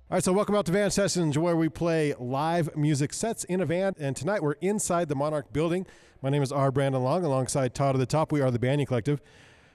All right, so welcome out to Van Sessions, where we play live music sets in a van. And tonight we're inside the Monarch building. My name is R. Brandon Long, alongside Todd at the top. We are the Banyan Collective.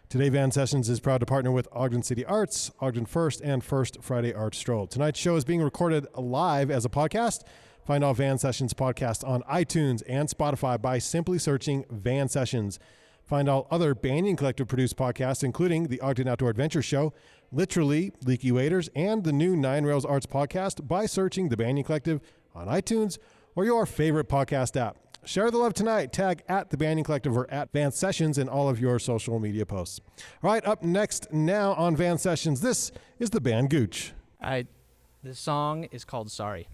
Today, Van Sessions is proud to partner with Ogden City Arts, Ogden First, and First Friday Art Stroll. Tonight's show is being recorded live as a podcast. Find all Van Sessions podcasts on iTunes and Spotify by simply searching Van Sessions. Find all other Banyan Collective produced podcasts, including the Ogden Outdoor Adventure Show, Literally, Leaky Waders, and the new Nine Rails Arts podcast by searching the Banyan Collective on iTunes or your favorite podcast app. Share the love tonight. Tag at the Banyan Collective or at Van Sessions in all of your social media posts. All right, up next now on Van Sessions, this is the Band Gooch. This song is called Sorry.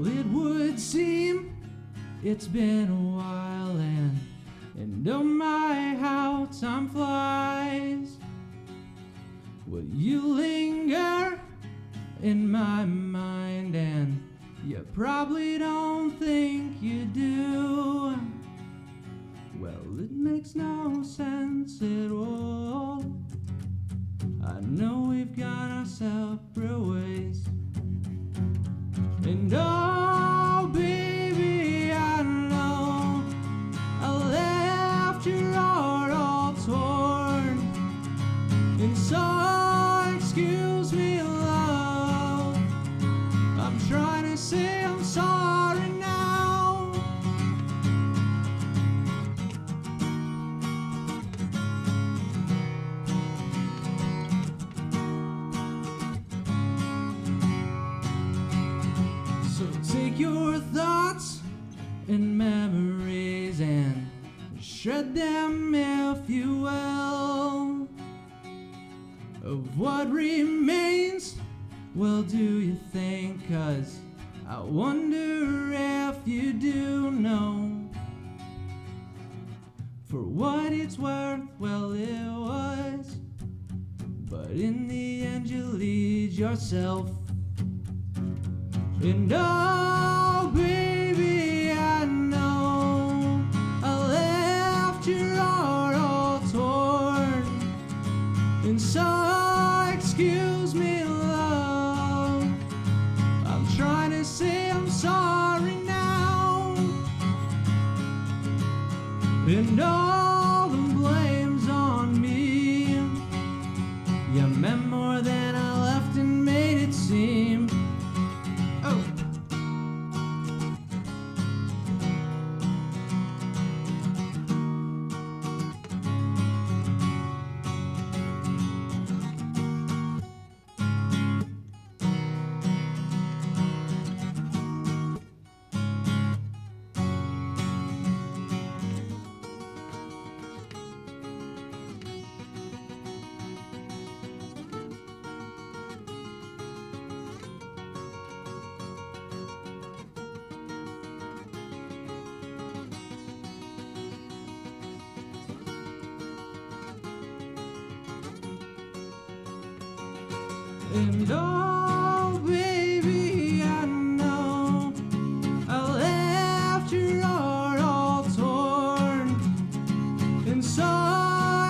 It would seem it's been a while and oh my, how time flies. Will you linger in my mind? And you probably don't think you do. Well, it makes no sense at all. I know we've gone our separate ways. And oh, baby, I know I left your heart all torn. And so, excuse me, love, I'm trying to say I'm sorry now. Take your thoughts and memories and shred them, if you will. Of what remains, well, do you think? 'Cause I wonder if you do know. For what it's worth, well, it was. But in the end, you lead yourself. And oh, baby, I know I left your heart all torn. And so, excuse me, love, I'm trying to say I'm sorry now. And all the blame's on me. You meant more than I left and made it seem. And oh, baby, I know I left your heart all torn. And so,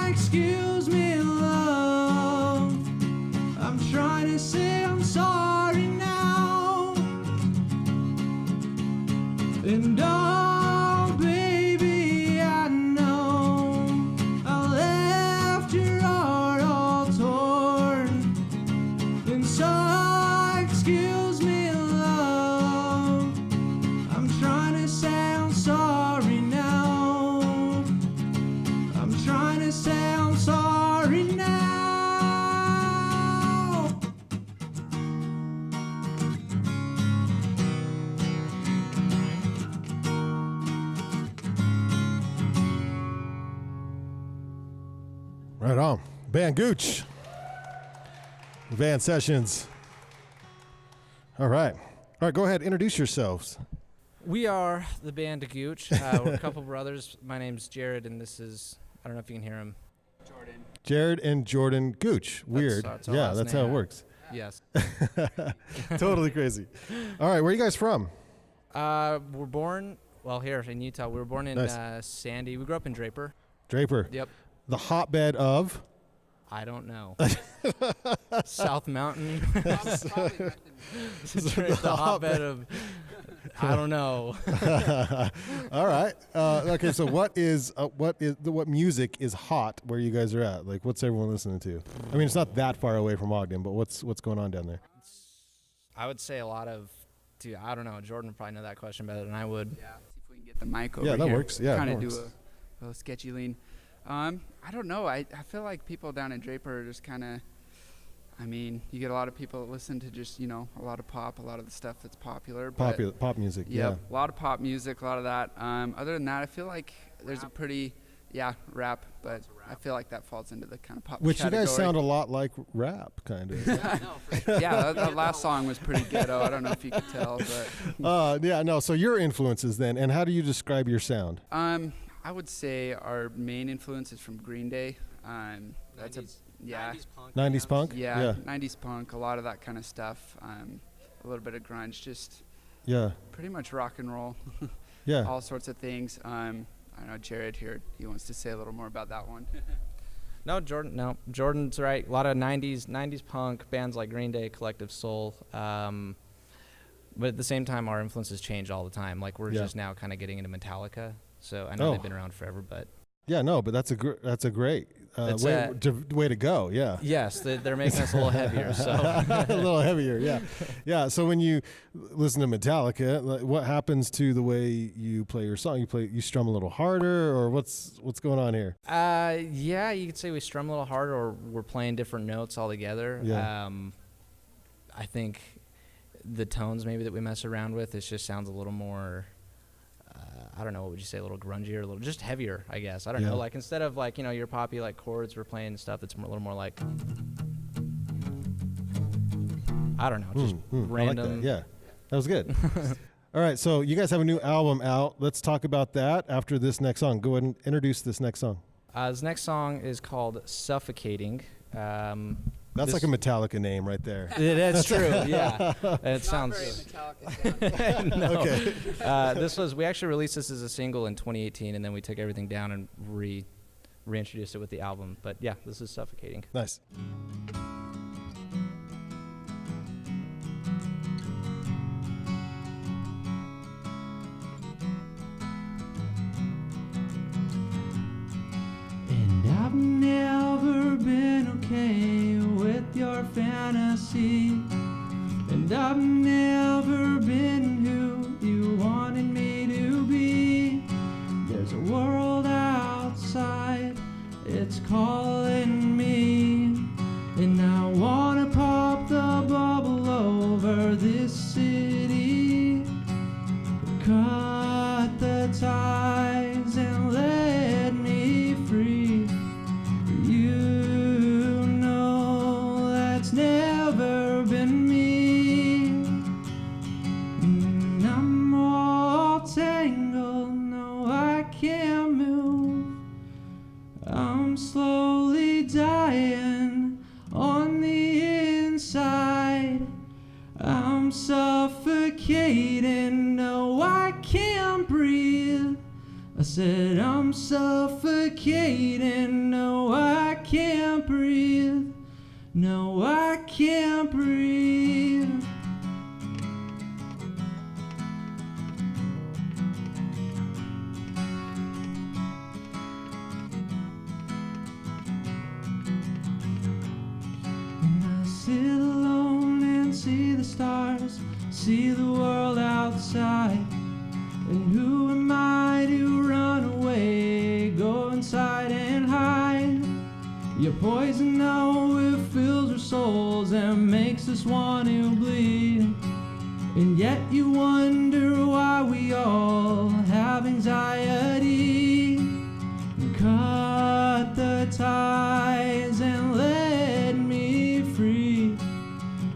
excuse me, love, I'm trying to say I'm sorry now. And oh, baby, I know I left your heart all torn. And so, excuse me, love, I'm trying to say I'm sorry now. I'm trying to say I'm sorry now. Right on. Band Gooch. Van Sessions. All right. Go ahead. Introduce yourselves. We are the Band Gooch. We're a couple brothers. My name's Jared, and this is, I don't know if you can hear him. Jordan. Jared and Jordan Gooch. Weird. That's how it works. Yes. Totally crazy. All right. Where are you guys from? We're born Well, here in Utah, we were born in Nice. Sandy. We grew up in Draper. Draper. Yep. The hotbed of. I don't know. South Mountain. The the hotbed of. I don't know. All right. Okay. So what music is hot where you guys are at? Like, what's everyone listening to? I mean, it's not that far away from Ogden, but what's going on down there? I would say a lot of. Dude, I don't know. Jordan would probably know that question better than I would. Yeah. See if we can get the mic over Yeah, that here. works. Yeah, Kind that of do works. a little sketchy lean. I don't know. I feel like people down in Draper are just kind of. I mean, you get a lot of people that listen to just, a lot of pop, a lot of the stuff that's popular. Pop music. Yep, a lot of pop music, a lot of that. Other than that, I feel like there's a pretty, rap, but I feel like that falls into the kind of pop Which category. you guys sound a lot like rap, kind of. Yeah, that last song was pretty ghetto. I don't know if you could tell, but. So your influences then, and how do you describe your sound? I would say our main influence is from Green Day. That's 90s punk. 90s punk? Yeah, 90s punk, a lot of that kind of stuff. A little bit of grunge, just pretty much rock and roll. Yeah. All sorts of things. I know Jared here, he wants to say a little more about that one. No, Jordan's right. A lot of 90s punk, bands like Green Day, Collective Soul. But at the same time, our influences change all the time. Like, we're just now kind of getting into Metallica. So I know they've been around forever, but... Yeah, no, but that's a great way to go. Yeah. Yes, they're making us a little heavier. So a little heavier. Yeah, yeah. So when you listen to Metallica, like, what happens to the way you play your song? You strum a little harder, or what's going on here? Yeah, you could say we strum a little harder, or we're playing different notes altogether. Yeah. I think the tones maybe that we mess around with, it just sounds a little more. I don't know, what would you say, a little grungier, a little just heavier, I guess. I don't know, like instead of like, your poppy like chords, we're playing stuff that's a little more like, I don't know, just random. I like that. Yeah, that was good. All right, so you guys have a new album out. Let's talk about that after this next song. Go ahead and introduce this next song. This next song is called Suffocating. That's like a Metallica name right there. That's true, yeah. It sounds... No. Okay. We actually released this as a single in 2018, and then we took everything down and reintroduced it with the album. But yeah, this is Suffocating. Nice. And I've never been okay with your fantasy, and I've never been who you wanted me to be. There's a world outside, it's calling me, and I wanna pop the bubble over this city. Cut the ties and let me free. You know that's never been me. And I'm all tangled, no I can't move. I'm slowly dying on the inside. I'm suffocating, no I can't breathe. I said I'm suffocating, no I can't breathe. No I can't breathe. And I sit alone and see the stars, see the world outside. And who am I to run away, go inside and hide? Your poison now, it fills our souls and makes us want to bleed. And yet you wonder why we all have anxiety. Cut the ties and let me free.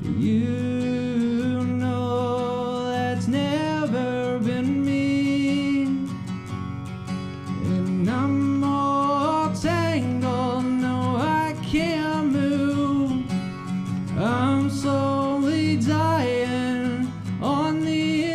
You know that's never been me. And I'm all tangled, no I can't move. I'm slowly dying on the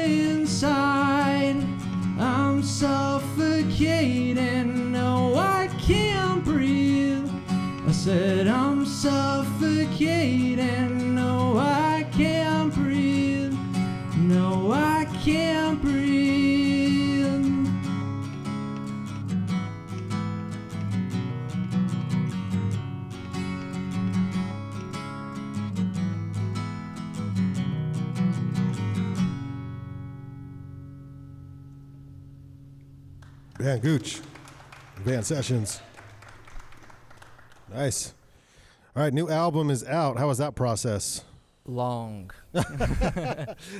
Band Gooch, Band Sessions. Nice. All right, new album is out. How was that process? Long.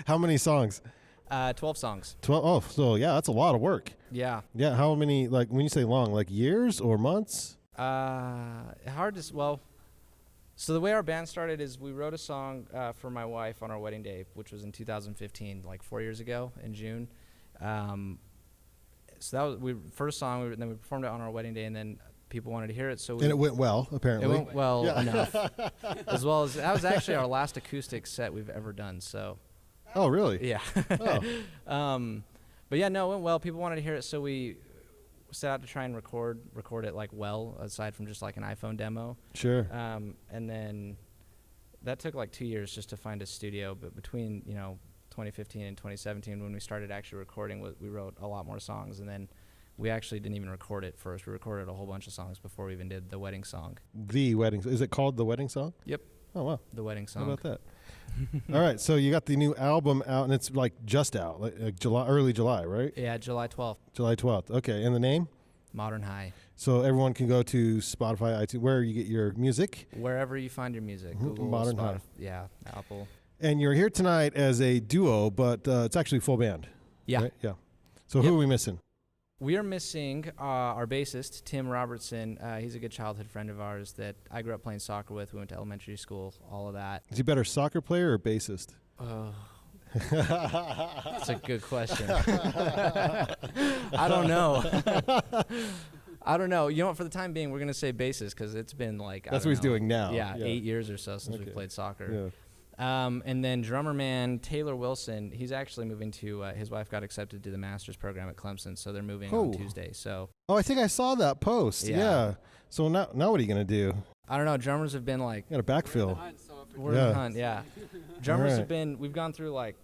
How many songs? 12 songs. 12. Oh, so yeah, that's a lot of work. Yeah. Yeah, how many, like when you say long, like years or months? Hard to, well, so the way our band started is we wrote a song for my wife on our wedding day, which was in 2015, like 4 years ago in June. So that was first song, and then we performed it on our wedding day, and then people wanted to hear it. So And it went well, apparently. It went well enough. As well as, that was actually our last acoustic set we've ever done, so. Oh, really? Yeah. Oh. But yeah, no, it went well. People wanted to hear it, so we set out to try and record it like well, aside from just like an iPhone demo. Sure. And then that took like 2 years just to find a studio. But between 2015 and 2017, when we started actually recording, we wrote a lot more songs. And then we actually didn't even record it first. We recorded a whole bunch of songs before we even did the wedding song. The wedding. Is it called The Wedding Song? Yep. Oh, wow. The wedding song. How about that? All right, so you got the new album out, and it's like just out, like July, early July, right? Yeah, July 12th. July 12th. Okay, and the name? Modern High. So everyone can go to Spotify, iTunes, where you get your music. Wherever you find your music. Google, Modern High. Yeah, Apple. And you're here tonight as a duo, but it's actually full band. Yeah. Right? Yeah. So who are we missing? We are missing our bassist, Tim Robertson. He's a good childhood friend of ours that I grew up playing soccer with. We went to elementary school, all of that. Is he better soccer player or bassist? That's a good question. I don't know. I don't know. You know what? For the time being, we're going to say bassist because it's been like, That's what he's doing now. Yeah, 8 years or so since we played soccer. Yeah. And then drummer man Taylor Wilson, he's actually moving to, his wife got accepted to the master's program at Clemson, so they're moving on Tuesday. So. Oh, I think I saw that post. Yeah. So now what are you going to do? I don't know. Drummers have been like. Got to backfill. We're in the hunt, yeah. Drummers have been, we've gone through like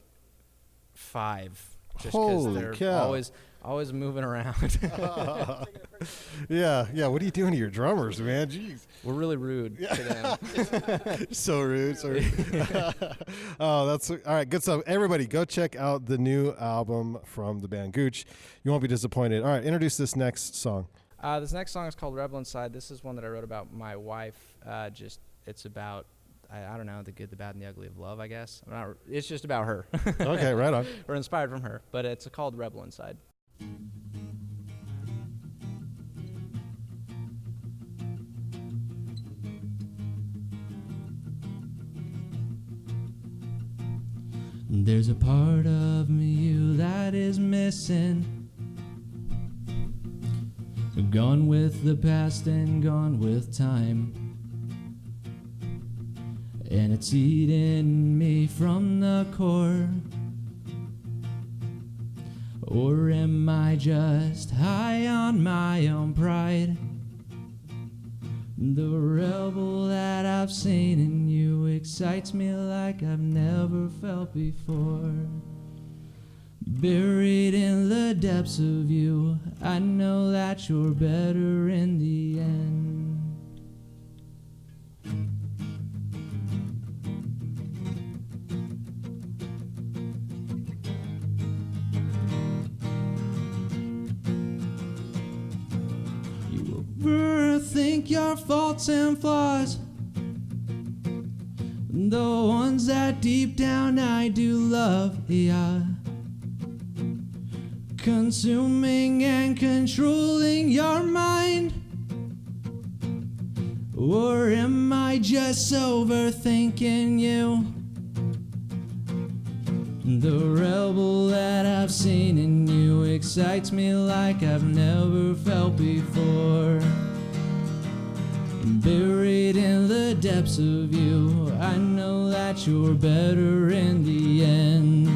5. Just because they're always moving around. Yeah. What are you doing to your drummers, man? Jeez. We're really rude to them. So rude. Oh, that's all right. Good stuff. Everybody, go check out the new album from the band Gooch. You won't be disappointed. All right, introduce this next song. This next song is called Rebel Inside. This is one that I wrote about my wife. It's about, I don't know, the good, the bad, and the ugly of love, I guess. It's just about her. Okay, right on. We're inspired from her, but it's called Rebel Inside. There's a part of you that is missing, gone with the past and gone with time, and it's eating me from the core. Or am I just high on my own pride? The rebel that I've seen in you excites me like I've never felt before. Buried in the depths of you, I know that you're better in the end. Think your faults and flaws, the ones that deep down I do love, yeah, consuming and controlling your mind. Or am I just overthinking you? The rebel that I've seen in you excites me like I've never felt before. Buried in the depths of you, I know that you're better in the end.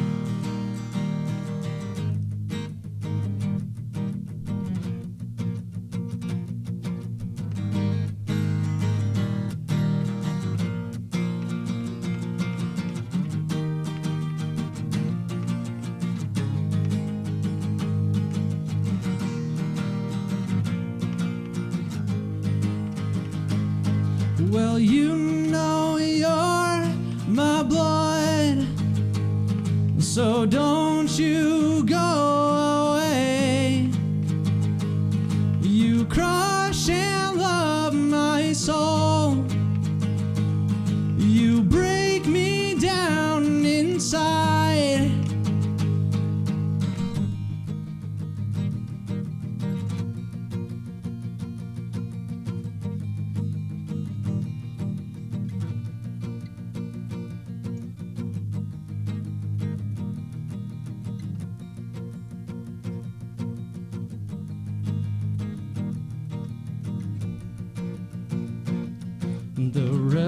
Well, you know you're my blood, so don't you go away.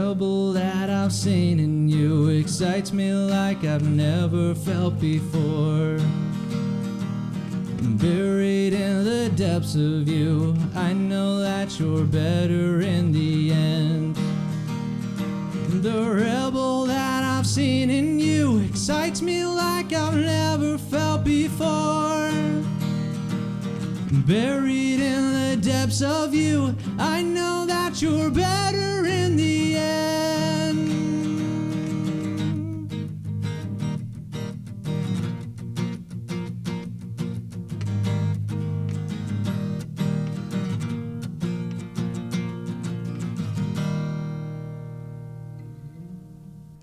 rebel that I've seen in you excites me like I've never felt before. Buried in the depths of you, I know that you're better in the end. The rebel that I've seen in you excites me like I've never felt before. Buried in the depths of you, I know that you're better in the end.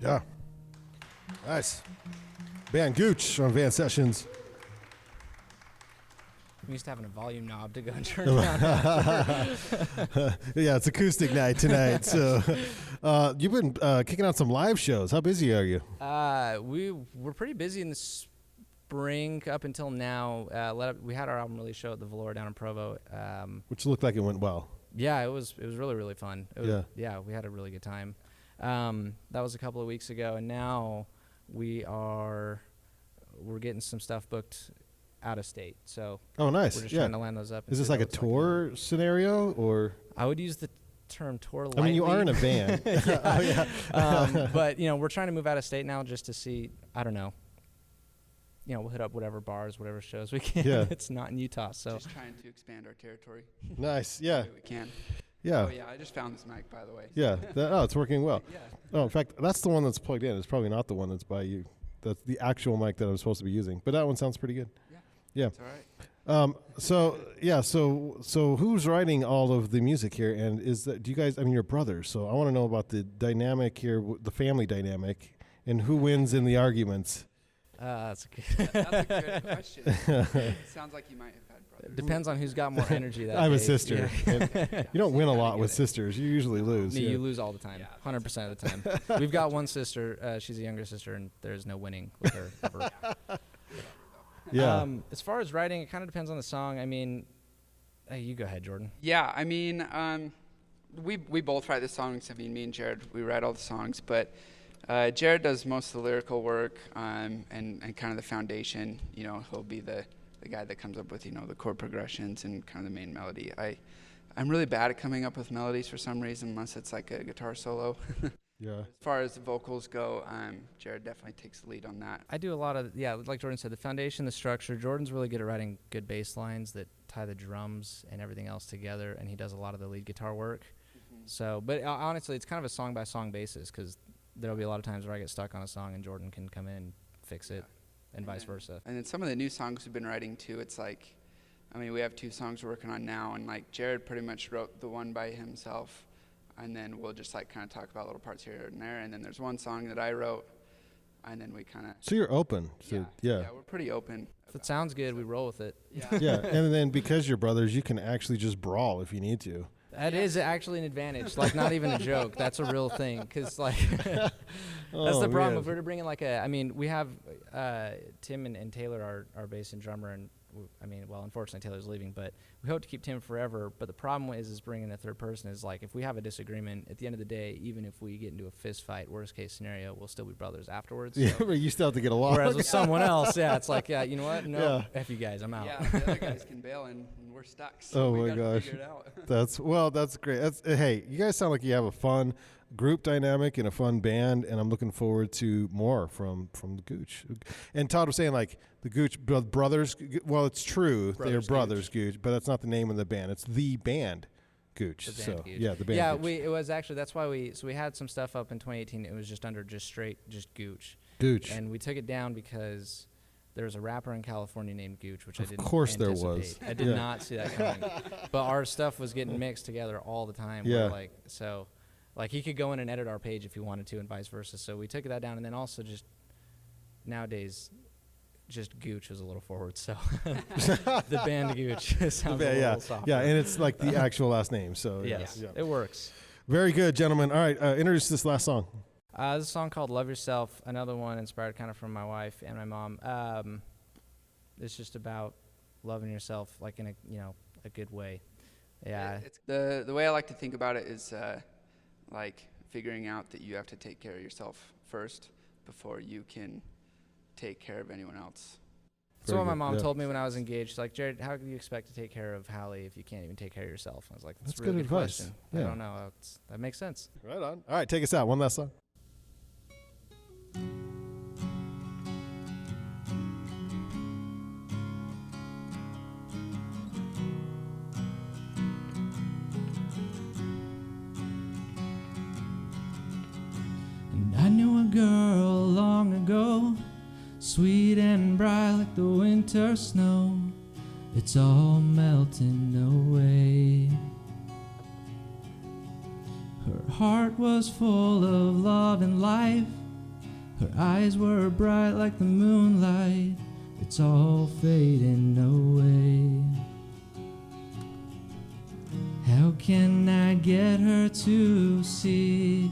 Yeah. Nice. Band Gooch on Van Sessions. I'm used to having a volume knob to go and turn down. Yeah, it's acoustic night tonight. So you've been kicking out some live shows. How busy are you? We're pretty busy in the spring up until now. We had our album release show at the Velour down in Provo. Which looked like it went well. Yeah, it was really, really fun. Yeah, we had a really good time. That was a couple of weeks ago, and now we're getting some stuff booked out of state. So oh, nice. We're just trying to land those up. Is this like a tour scenario, or? I would use the term tour lightly. I mean, you are in a band. Oh, yeah. But we're trying to move out of state now just to see. I don't know. We'll hit up whatever bars, whatever shows we can. Yeah. It's not in Utah, so Just trying to expand our territory. Nice. Yeah. We can. Yeah. Oh yeah, I just found this mic, by the way. Yeah. It's working well. Yeah. Oh, in fact, that's the one that's plugged in. It's probably not the one that's by you. That's the actual mic that I'm supposed to be using. But that one sounds pretty good. Yeah. It's all right. So who's writing all of the music here? And do you guys? I mean, you're brothers. So I want to know about the dynamic here, the family dynamic, and who wins in the arguments. that's a That's a good question. It sounds like you might have had brothers. depends on who's got more energy. That I have a day. sister. Yeah. You don't win a lot with sisters. You usually lose. You lose all the time, 100% of the time. We've got one sister. She's a younger sister, and there's no winning with her ever. Yeah. As far as writing, it kind of depends on the song. I mean, hey, you go ahead, Jordan. Yeah, I mean, we both write the songs. I mean, me and Jared, we write all the songs, but Jared does most of the lyrical work and kind of the foundation. He'll be the guy that comes up with the chord progressions and kind of the main melody. I'm really bad at coming up with melodies for some reason, unless it's like a guitar solo. Yeah. As far as the vocals go, Jared definitely takes the lead on that. I do a lot of, like Jordan said, the foundation, the structure. Jordan's really good at writing good bass lines that tie the drums and everything else together, and he does a lot of the lead guitar work. Mm-hmm. So, but honestly, it's kind of a song-by-song basis, because there'll be a lot of times where I get stuck on a song and Jordan can come in and fix it, and vice versa. And then some of the new songs we've been writing, too, it's like, I mean, we have 2 songs we're working on now, and like Jared pretty much wrote the one by himself. And then we'll just like kind of talk about little parts here and there. And then there's one song that I wrote, and then we kind of. So you're open. So, yeah. Yeah, we're pretty open. If it sounds good, we roll with it. Yeah. Yeah. And then because you're brothers, you can actually just brawl if you need to. That is actually an advantage. Like, not even a joke. That's a real thing. Because, like, that's the problem. Man. If we were to bring in, like, we have Tim and Taylor, our bass and drummer, and, unfortunately, Taylor's leaving, but we hope to keep Tim forever. But the problem is bringing a third person is, like, if we have a disagreement, at the end of the day, even if we get into a fist fight, worst case scenario, we'll still be brothers afterwards. Yeah, So. but you still have to get along. Whereas with someone else, it's like, you know what? No, F you guys, I'm out. Yeah, the other guys can bail, and we're stuck. So Oh we my gotta gosh. figure it out. That's great. Hey, you guys sound like you have a fun group dynamic and a fun band, and I'm looking forward to more from the Gooch. And Todd was saying, like, the Gooch brothers. Well, it's true, they're brothers Gooch, but that's not the name of the band. It's the Band Gooch. The Band Gooch. Yeah, the Band. Yeah, Gooch. it was actually, that's why we had some stuff up in 2018. It was just under just Gooch. Gooch. And we took it down because there was a rapper in California named Gooch, which I didn't Of course there anticipate. was. I did not see that coming. But our stuff was getting mixed together all the time. Yeah. Like he could go in and edit our page if he wanted to, and vice versa. So we took that down, and then also just nowadays, just Gooch was a little forward. So the Band Gooch sounds a little softer. Yeah, and it's like the actual last name. So Yes, yeah. it works. Very good, gentlemen. All right, introduce this last song. There's a song called Love Yourself, another one inspired kind of from my wife and my mom. It's just about loving yourself, like in a good way. Yeah. It's the way I like to think about it is like figuring out that you have to take care of yourself first before you can take care of anyone else. So what my mom told me when I was engaged, she's like, Jared, how do you expect to take care of Hallie if you can't even take care of yourself? I was like, that's a really good advice. question. Yeah. I don't know. That makes sense. Right on. All right, take us out. One last song. And I knew a girl long ago, sweet and bright like the winter snow. It's all melting away. Her heart was full of love and life. Her eyes were bright like the moonlight. It's all fading away. How can I get her to see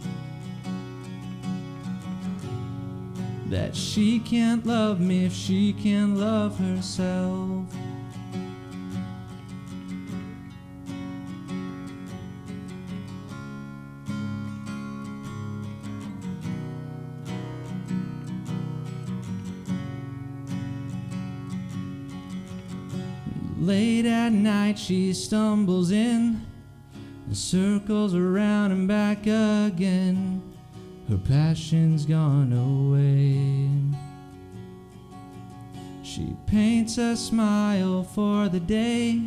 that she can't love me if she can't love herself? Late at night she stumbles in and circles around and back again. Her passion's gone away. She paints a smile for the day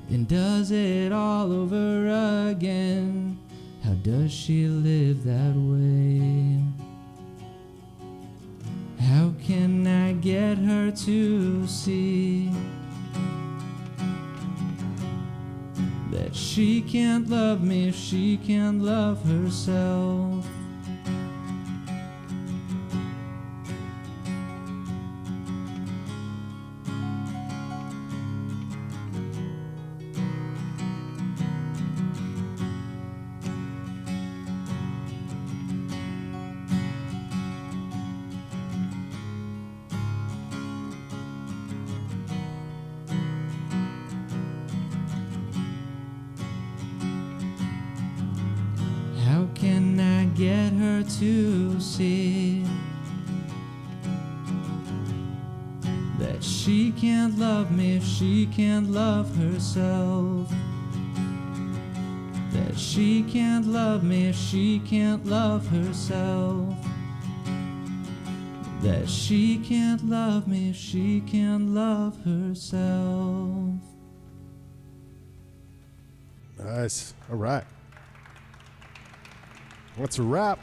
and does it all over again. How does she live that way? How can I get her to see that she can't love me if she can't love herself? How can I get her to see that she can't love me if she can't love herself? That she can't love me if she can't love herself? That she can't love me if she can't love herself? Nice. All right. That's a wrap.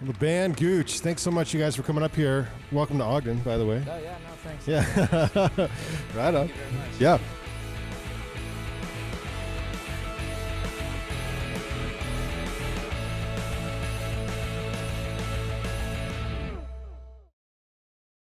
The Band Gooch. Thanks so much, you guys, for coming up here. Welcome to Ogden, by the way. Oh, yeah, no, thanks. Yeah. Right on. Thank you very much. Yeah.